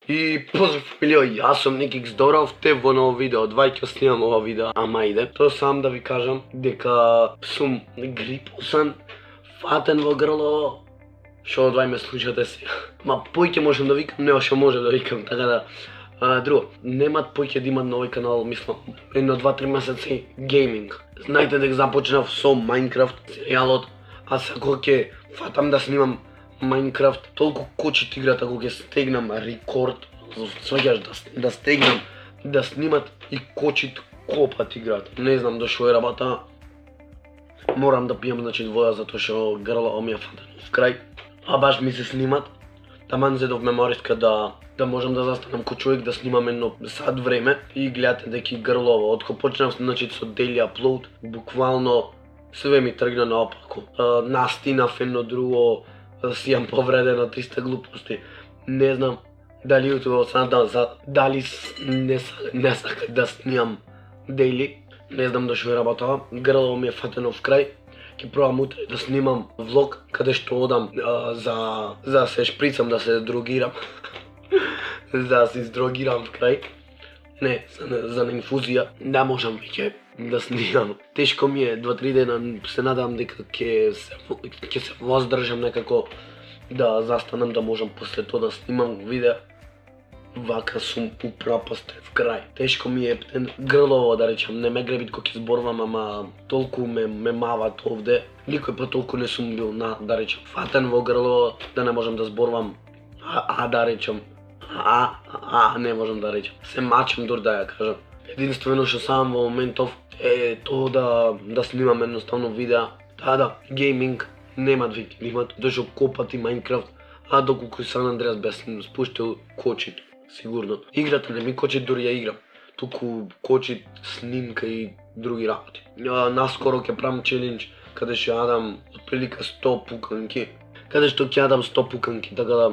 И поздрав фамилија, јас сум Никик, здоров те во ново видео. Двајќа снимам ова видео, ама иде. Тоа сам да ви кажам дека сум грипосан, фатен во грло, што од ме слушате сега. Ма поќе можам да викам, нема што можам да викам, така да. Друго, немат поќе да имат нови канал, мислам, едно 2-3 месеци гейминг. Знаете дека започнав со Minecraft серијалот, а сега кога ќе фатам да снимам Minecraft, толку кочит играта кога ќе стегнам рекорд, сваќаш да стегнам, да снимат и кочит копат играта. Не знам до што е работа. Морам да пијам вода затоа што грло ми е фатено в крај. А баш ми се снимат. Таман зедов мемориска да можам да застанам ко човек да снимам едно сат време и гледате дека грлово. Откако почнав со daily upload, буквално све ми тргна наопако. Настинав едно друго, си јам повредено 300 глупости. Не знам дали YouTube дали не сака да снимам daily. Не знам до што е работа. Грлово ми е фатено в крај. Ќе пробам утре да снимам влог каде што одам за се шприцам, да се дрогирам. За да се издрогирам в крај. Не, за инфузија. Да можам веќе да снимам. Тешко ми е 2-3 дена, се надам дека ќе се воздржам некако да застанам, да можам после тоа да снимам видео. Вака сум упропастен в крај. Тешко ми е грлово да речам, не ме гребит кога ќе зборувам, ама толку ме мават овде. Никој пат толку не сум бил да речам фатен во грло, да не можам да зборувам, да речам, не можам да речам. Се мачам дур да ја кажам. Единствено што сам во моментов е тоа да снимам едноставно видео. Да, гейминг немат веќе, имат дошо копат и Minecraft, а доколку Сан Андреас без спуштил кочит, сигурно. Играта не ми кочит дури ја играм, туку кочит снимка и други работи. Наскоро ќе правам челендж каде ќе јадам отприлика 100 пуканки, каде што ќе јадам 100 пуканки, така да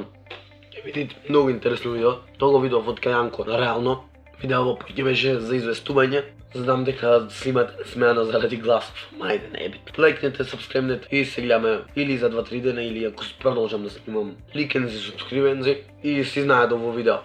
ќе видите многу интересно видео. Тоа го видов од Кајанко, реално. Видео ќе беше за известување. Знам дека снимате смеано заради гласов, мајде не е бит. Лайкнете, сабскрибнете и се гледаме или за 2-3 дена или ако продолжам да снимам ликензи, субскрибензи и си знаете ово видео.